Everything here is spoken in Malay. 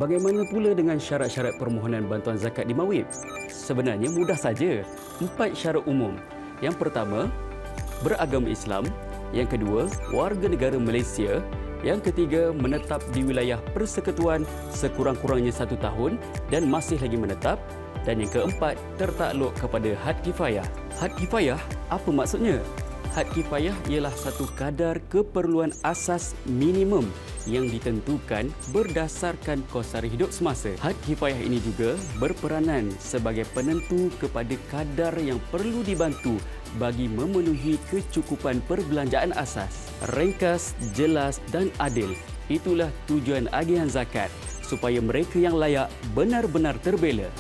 Bagaimana pula dengan syarat-syarat permohonan bantuan zakat di Mawib? Sebenarnya mudah saja. 4 syarat umum. Yang pertama, beragama Islam. Yang kedua, warga negara Malaysia. Yang ketiga, menetap di wilayah persekutuan sekurang-kurangnya 1 tahun dan masih lagi menetap. Dan yang keempat, tertakluk kepada had kifayah. Had kifayah, apa maksudnya? Had kifayah ialah satu kadar keperluan asas minimum yang ditentukan berdasarkan kos sara hidup semasa. Had kifayah ini juga berperanan sebagai penentu kepada kadar yang perlu dibantu bagi memenuhi kecukupan perbelanjaan asas. Ringkas, jelas dan adil. Itulah tujuan agihan zakat, supaya mereka yang layak benar-benar terbela.